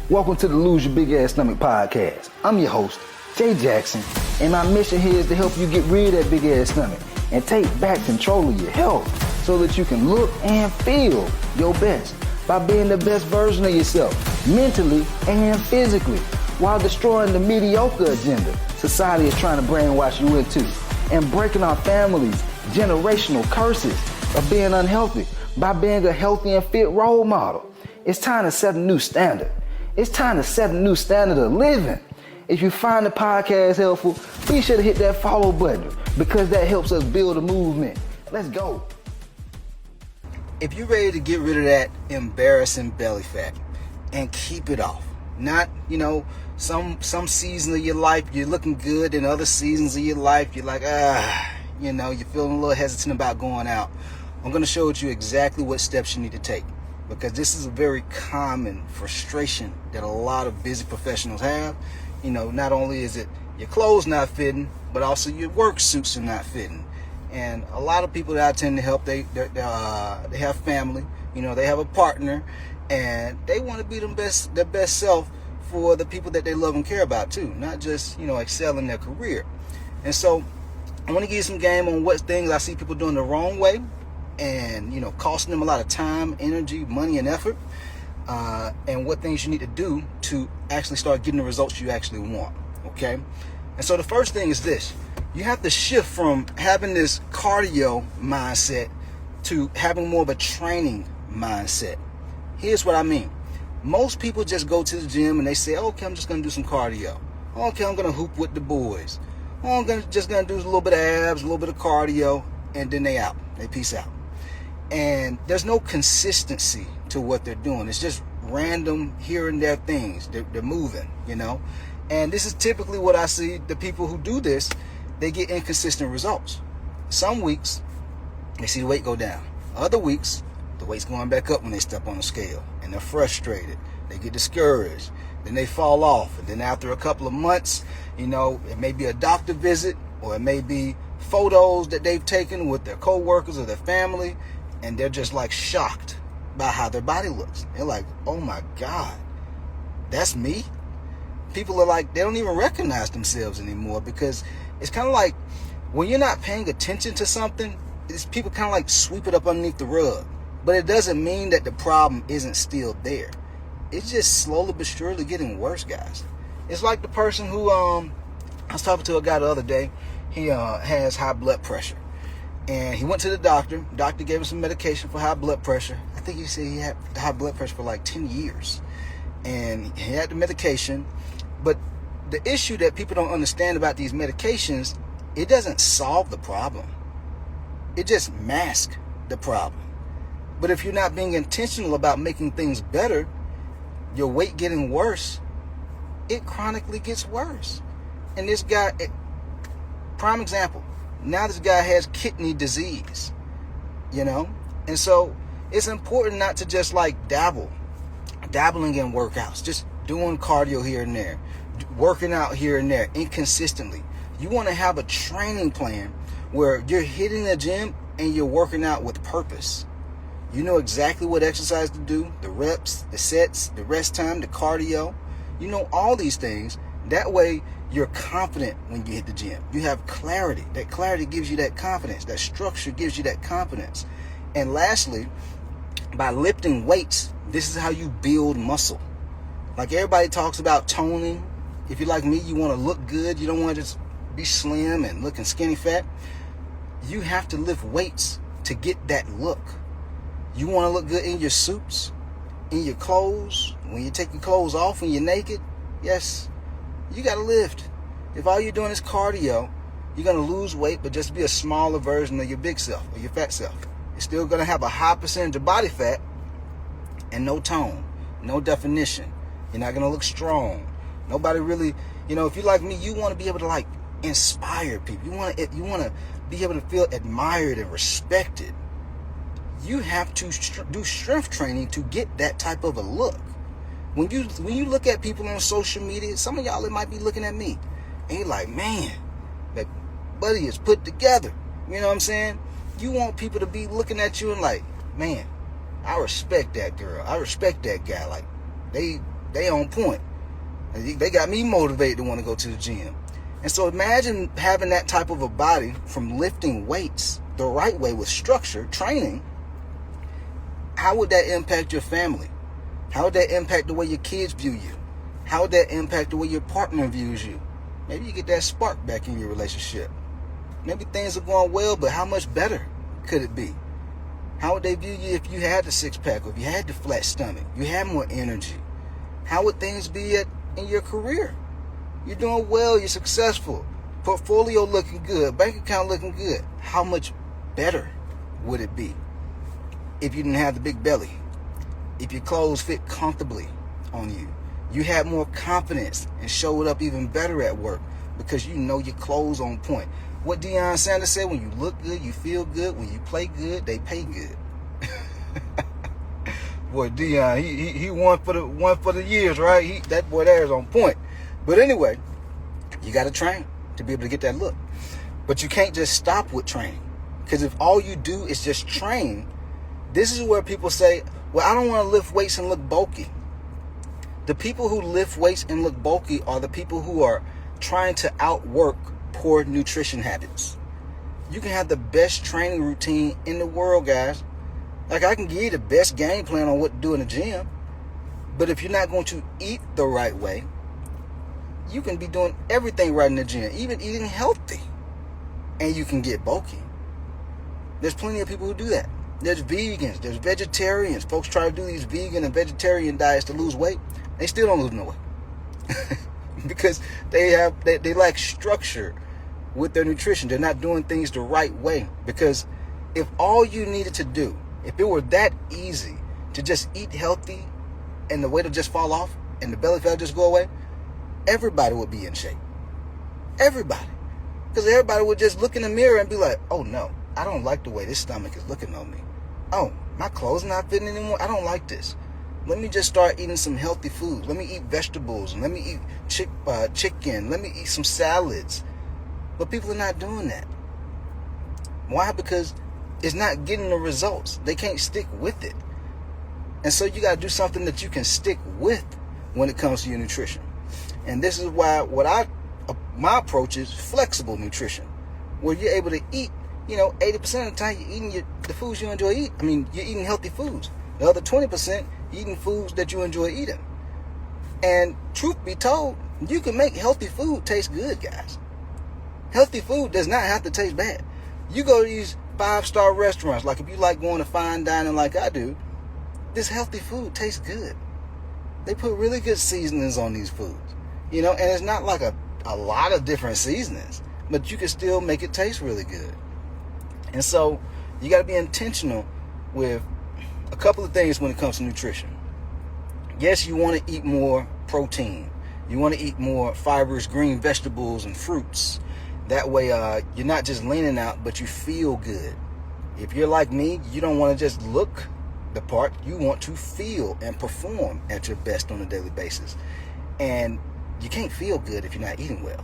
Welcome to the Lose Your Big Ass Stomach podcast. I'm your host, Jay Jackson, and my mission here is to help you get rid of that big ass stomach and take back control of your health so that you can look and feel your best by being the best version of yourself, mentally and physically, while destroying the mediocre agenda society is trying to brainwash you into, and breaking our families' generational curses of being unhealthy by being a healthy and fit role model. It's time to set a new standard. It's time to set a new standard of living. If you find the podcast helpful, be sure to hit that follow button because that helps us build a movement. Let's go. If you're ready to get rid of that embarrassing belly fat and keep it off, not, some season of your life you're looking good, and other seasons of your life you're like, you're feeling a little hesitant about going out, I'm going to show you exactly what steps you need to take. Because this is a very common frustration that a lot of busy professionals have. Not only is it your clothes not fitting, but also your work suits are not fitting. And a lot of people that I tend to help, they have family, they have a partner, and they want to be their best self for the people that they love and care about too, not just, excel in their career. And so I want to give you some game on what things I see people doing the wrong way, and costing them a lot of time, energy, money, and effort, and what things you need to do to actually start getting the results you actually want. Okay, and so the first thing is this: you have to shift from having this cardio mindset to having more of a training mindset. Here's what I mean: most people just go to the gym and they say, "Okay, I'm just gonna do some cardio. Okay, I'm gonna hoop with the boys. Oh, I'm just gonna do a little bit of abs, a little bit of cardio," and then they peace out. And there's no consistency to what they're doing. It's just random here and there things. They're moving, And this is typically what I see. The people who do this, they get inconsistent results. Some weeks, they see the weight go down. Other weeks, the weight's going back up when they step on the scale. And they're frustrated. They get discouraged. Then they fall off. And then after a couple of months, it may be a doctor visit, or it may be photos that they've taken with their coworkers or their family, and they're just like shocked by how their body looks. They're like, oh my God, that's me? People are like, they don't even recognize themselves anymore, because it's kind of like when you're not paying attention to something, people kind of like sweep it up underneath the rug. But it doesn't mean that the problem isn't still there. It's just slowly but surely getting worse, guys. It's like the person who, I was talking to a guy the other day. He has high blood pressure. And he went to the doctor. Doctor gave him some medication for high blood pressure. I think he said he had high blood pressure for like 10 years. And he had the medication. But the issue that people don't understand about these medications, it doesn't solve the problem. It just masks the problem. But if you're not being intentional about making things better, your weight getting worse, it chronically gets worse. And this guy, prime example, now this guy has kidney disease, and so it's important not to just like dabbling in workouts, just doing cardio here and there, working out here and there inconsistently. You want to have a training plan where you're hitting the gym and you're working out with purpose. You know exactly what exercise to do, the reps, the sets, the rest time, the cardio. All these things. That way you're confident when you hit the gym. You have clarity. That clarity gives you that confidence. That structure gives you that confidence. And lastly, by lifting weights, this is how you build muscle. Like everybody talks about toning. If you're like me, you want to look good. You don't want to just be slim and looking skinny fat. You have to lift weights to get that look. You want to look good in your suits, in your clothes, when you take your clothes off, when you're naked. Yes, you got to lift. If all you're doing is cardio, you're going to lose weight, but just be a smaller version of your big self or your fat self. You're still going to have a high percentage of body fat and no tone, no definition. You're not going to look strong. Nobody really, if you're like me, you want to be able to like inspire people. You want to be able to feel admired and respected. You have to do strength training to get that type of a look. When you look at people on social media, some of y'all, it might be looking at me, and you're like, man, that buddy is put together. You know what I'm saying? You want people to be looking at you and like, man, I respect that girl. I respect that guy. Like, they They on point. They got me motivated to want to go to the gym. And so imagine having that type of a body from lifting weights the right way with structure, training. How would that impact your family? How would that impact the way your kids view you? How would that impact the way your partner views you? Maybe you get that spark back in your relationship. Maybe things are going well, but how much better could it be? How would they view you if you had the six-pack, or if you had the flat stomach, you had more energy? How would things be in your career? You're doing well, you're successful, portfolio looking good, bank account looking good. How much better would it be if you didn't have the big belly? If your clothes fit comfortably on you? You had more confidence and showed up even better at work because you know your clothes on point. What Deion Sanders said, when you look good, you feel good. When you play good, they pay good. Boy, Deion, he won for the years, right? That boy there is on point. But anyway, you got to train to be able to get that look. But you can't just stop with training, because if all you do is just train, this is where people say, well, I don't want to lift weights and look bulky. The people who lift weights and look bulky are the people who are trying to outwork poor nutrition habits. You can have the best training routine in the world, guys. Like, I can give you the best game plan on what to do in the gym, but if you're not going to eat the right way, you can be doing everything right in the gym, even eating healthy, and you can get bulky. There's plenty of people who do that. There's vegans, there's vegetarians. Folks try to do these vegan and vegetarian diets to lose weight. They still don't lose no weight. Because they lack structure with their nutrition. They're not doing things the right way. Because if all you needed to do, if it were that easy to just eat healthy and the weight will just fall off and the belly fat will just go away, everybody would be in shape. Everybody. Because everybody would just look in the mirror and be like, oh no, I don't like the way this stomach is looking on me. Oh, my clothes not fitting anymore. I don't like this. Let me just start eating some healthy food. Let me eat vegetables. And let me eat chicken. Let me eat some salads. But people are not doing that. Why? Because it's not getting the results. They can't stick with it. And so you got to do something that you can stick with when it comes to your nutrition. And this is why my approach is flexible nutrition, where you're able to eat, 80% of the time you're eating the foods you enjoy eating. I mean, you're eating healthy foods. The other 20%, you're eating foods that you enjoy eating. And truth be told, you can make healthy food taste good, guys. Healthy food does not have to taste bad. You go to these 5-star restaurants, like if you like going to fine dining like I do, this healthy food tastes good. They put really good seasonings on these foods, and it's not like a lot of different seasonings, but you can still make it taste really good. And so you got to be intentional with a couple of things when it comes to nutrition. Yes, you want to eat more protein. You want to eat more fibrous green vegetables and fruits. That way you're not just leaning out, but you feel good. If you're like me, you don't want to just look the part. You want to feel and perform at your best on a daily basis. And you can't feel good if you're not eating well.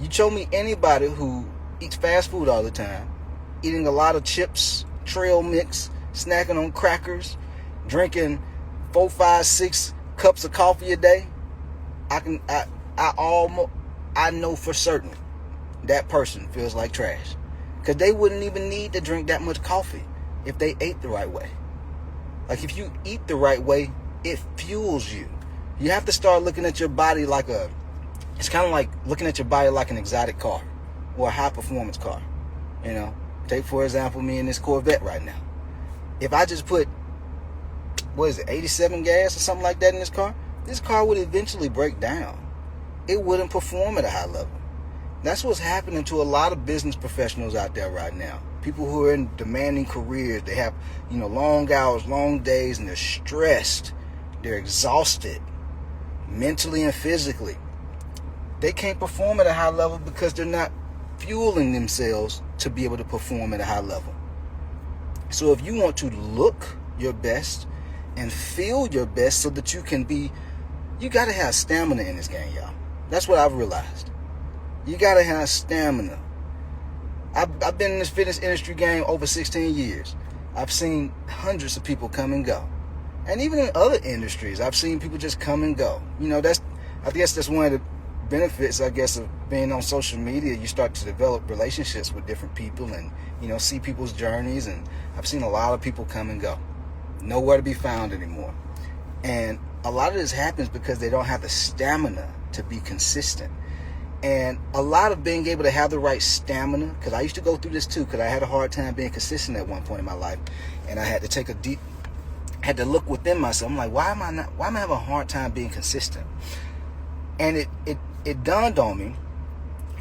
You show me anybody who eats fast food all the time, eating a lot of chips, trail mix, snacking on crackers, drinking 4, 5, 6 cups of coffee a day. I know for certain that person feels like trash, because they wouldn't even need to drink that much coffee if they ate the right way. Like, if you eat the right way, it fuels you. You have to start looking at your body it's kind of like looking at your body like an exotic car or a high performance car. Take for example me in this Corvette right now. If I just put 87 gas or something like that in this car would eventually break down. It wouldn't perform at a high level. That's what's happening to a lot of business professionals out there right now. People who are in demanding careers. They have, long hours, long days, and they're stressed. They're exhausted, mentally and physically. They can't perform at a high level because they're not fueling themselves to be able to perform at a high level. So if you want to look your best and feel your best so that you got to have stamina in this game, y'all. That's what I've realized. You got to have stamina. I've been in this fitness industry game over 16 years. I've seen hundreds of people come and go. And even in other industries, I've seen people just come and go. You know, I guess that's one of the benefits, I guess, of being on social media. You start to develop relationships with different people and, you know, see people's journeys. And I've seen a lot of people come and go, nowhere to be found anymore. And a lot of this happens because they don't have the stamina to be consistent. And a lot of being able to have the right stamina, because I used to go through this too, because I had a hard time being consistent at one point in my life. And I had to had to look within myself. I'm like, why am I having a hard time being consistent? And it dawned on me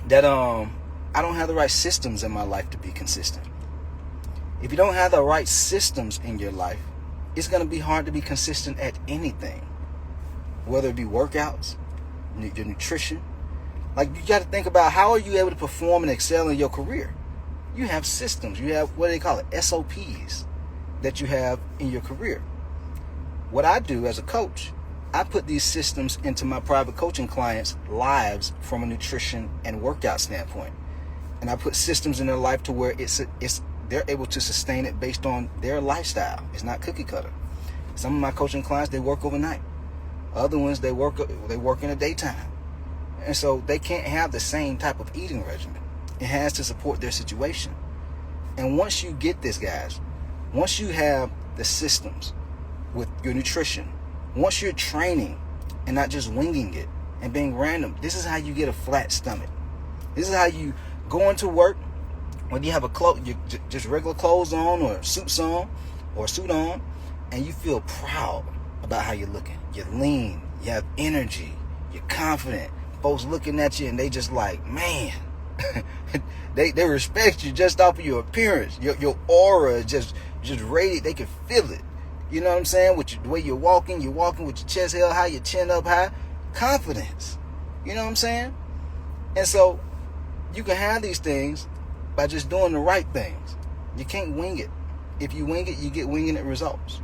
that I don't have the right systems in my life to be consistent. If you don't have the right systems in your life, it's going to be hard to be consistent at anything, whether it be workouts, your nutrition. Like, you got to think about, how are you able to perform and excel in your career? You have systems. You have, what do they call it, SOPs that you have in your career. What I do as a coach, I put these systems into my private coaching clients' lives from a nutrition and workout standpoint. And I put systems in their life to where they're able to sustain it based on their lifestyle. It's not cookie cutter. Some of my coaching clients, they work overnight. Other ones, they work in the daytime. And so they can't have the same type of eating regimen. It has to support their situation. And once you get this, guys, once you have the systems with your nutrition, once you're training and not just winging it and being random, this is how you get a flat stomach. This is how you go into work when you have just regular clothes on, or suits on, or a suit on, and you feel proud about how you're looking. You're lean, you have energy, you're confident. Folks looking at you and they just like, man, they respect you just off of your appearance. Your aura is just radiant. They can feel it. You know what I'm saying? The way you're walking with your chest held high, your chin up high. Confidence. You know what I'm saying? And so you can have these things by just doing the right things. You can't wing it. If you wing it, you get winging it results.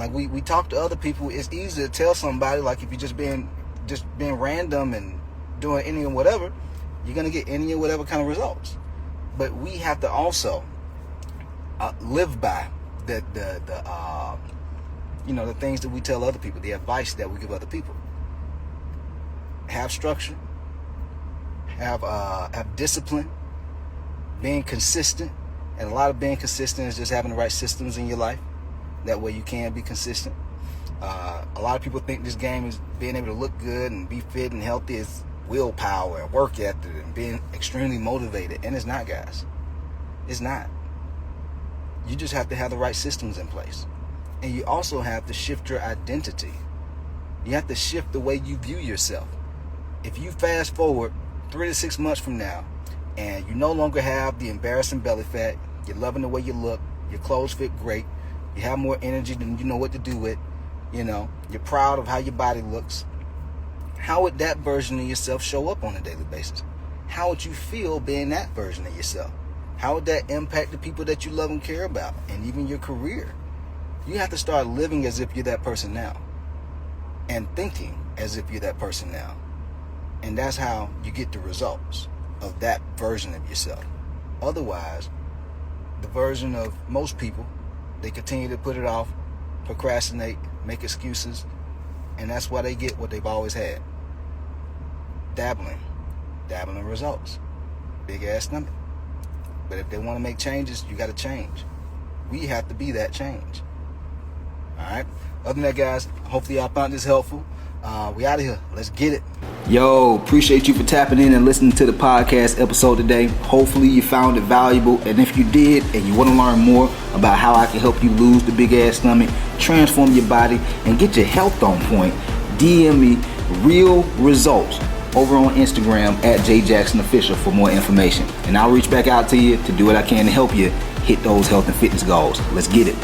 Like we talk to other people, it's easy to tell somebody, like, if you're just being random and doing any and whatever, you're going to get any and whatever kind of results. But we have to also live by the things that we tell other people, the advice that we give other people. Have structure, have discipline, being consistent. And a lot of being consistent is just having the right systems in your life. That way you can be consistent. A lot of people think this game is being able to look good and be fit and healthy is willpower and work ethic and being extremely motivated. And it's not, guys. It's not. You just have to have the right systems in place. And you also have to shift your identity. You have to shift the way you view yourself. If you fast forward 3 to 6 months from now and you no longer have the embarrassing belly fat, you're loving the way you look, your clothes fit great, you have more energy than you know what to do with, you're proud of how your body looks, how would that version of yourself show up on a daily basis? How would you feel being that version of yourself? How would that impact the people that you love and care about, and even your career? You have to start living as if you're that person now, and thinking as if you're that person now. And that's how you get the results of that version of yourself. Otherwise, the version of most people, they continue to put it off, procrastinate, make excuses, and that's why they get what they've always had. Dabbling results. Big ass stomach. But if they want to make changes, you got to change. We have to be that change. Alright? Other than that, guys, hopefully y'all found this helpful. We out of here. Let's get it. Yo, appreciate you for tapping in and listening to the podcast episode today. Hopefully you found it valuable. And if you did, and you want to learn more about how I can help you lose the big ass stomach, transform your body, and get your health on point, DM me real results over on Instagram at JJacksonOfficial for more information. And I'll reach back out to you to do what I can to help you hit those health and fitness goals. Let's get it.